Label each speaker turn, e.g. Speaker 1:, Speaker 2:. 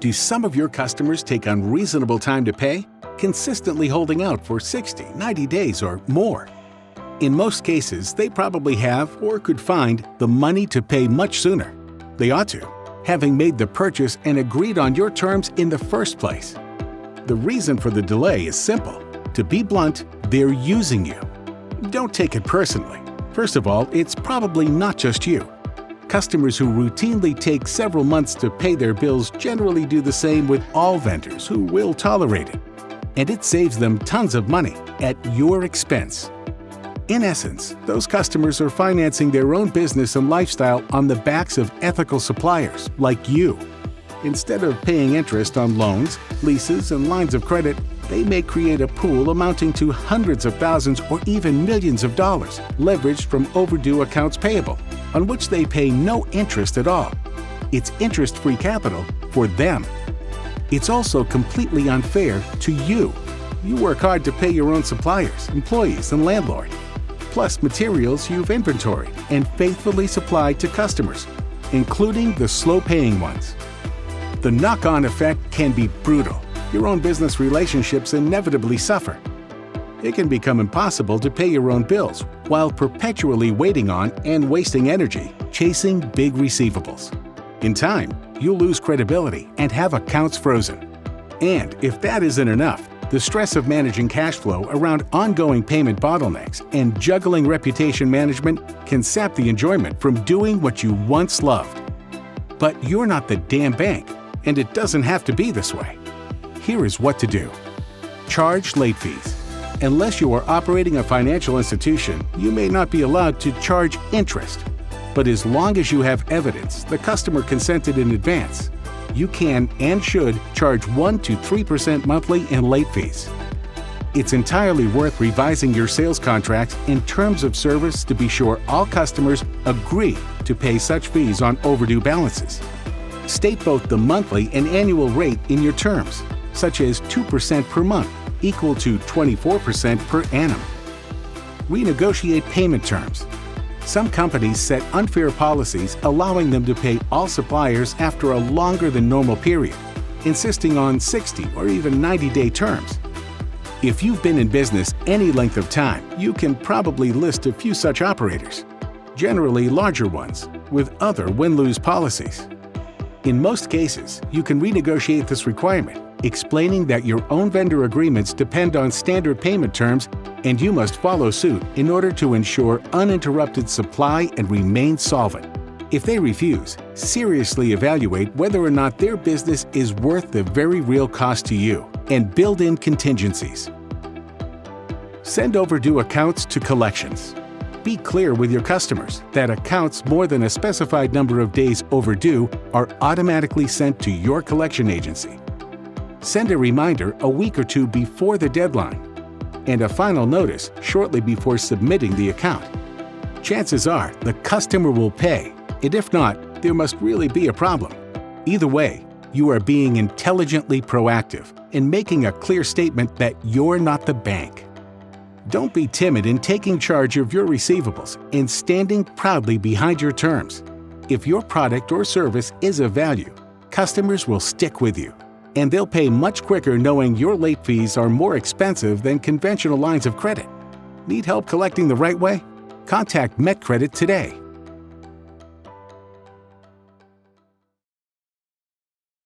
Speaker 1: Do some of your customers take unreasonable time to pay, consistently holding out for 60, 90 days or more? In most cases, they probably have or could find the money to pay much sooner. They ought to, having made the purchase and agreed on your terms in the first place. The reason for the delay is simple. To be blunt, they're using you. Don't take it personally. First of all, it's probably not just you. Customers who routinely take several months to pay their bills generally do the same with all vendors who will tolerate it. And it saves them tons of money at your expense. In essence, those customers are financing their own business and lifestyle on the backs of ethical suppliers like you. Instead of paying interest on loans, leases, and lines of credit, they may create a pool amounting to hundreds of thousands or even millions of dollars leveraged from overdue accounts payable, on which they pay no interest at all. It's interest-free capital for them. It's also completely unfair to you. You work hard to pay your own suppliers, employees, and landlord, plus materials you've inventoried and faithfully supplied to customers, including the slow-paying ones. The knock-on effect can be brutal. Your own business relationships inevitably suffer. It can become impossible to pay your own bills while perpetually waiting on and wasting energy chasing big receivables. In time, you'll lose credibility and have accounts frozen. And if that isn't enough, the stress of managing cash flow around ongoing payment bottlenecks and juggling reputation management can sap the enjoyment from doing what you once loved. But you're not the damn bank, and it doesn't have to be this way. Here is what to do. Charge late fees. Unless you are operating a financial institution, you may not be allowed to charge interest. But as long as you have evidence the customer consented in advance, you can and should charge 1 to 3% monthly in late fees. It's entirely worth revising your sales contracts and terms of service to be sure all customers agree to pay such fees on overdue balances. State both the monthly and annual rate in your terms, such as 2% per month, equal to 24% per annum. Renegotiate payment terms. Some companies set unfair policies allowing them to pay all suppliers after a longer than normal period, insisting on 60 or even 90-day terms. If you've been in business any length of time, you can probably list a few such operators, generally larger ones, with other win-lose policies. In most cases, you can renegotiate this requirement, explaining that your own vendor agreements depend on standard payment terms and you must follow suit in order to ensure uninterrupted supply and remain solvent. If they refuse, seriously evaluate whether or not their business is worth the very real cost to you and build in contingencies. Send overdue accounts to collections. Be clear with your customers that accounts more than a specified number of days overdue are automatically sent to your collection agency. Send a reminder a week or two before the deadline, and a final notice shortly before submitting the account. Chances are the customer will pay, and if not, there must really be a problem. Either way, you are being intelligently proactive and making a clear statement that you're not the bank. Don't be timid in taking charge of your receivables and standing proudly behind your terms. If your product or service is of value, customers will stick with you, and they'll pay much quicker knowing your late fees are more expensive than conventional lines of credit. Need help collecting the right way? Contact Metcredit today.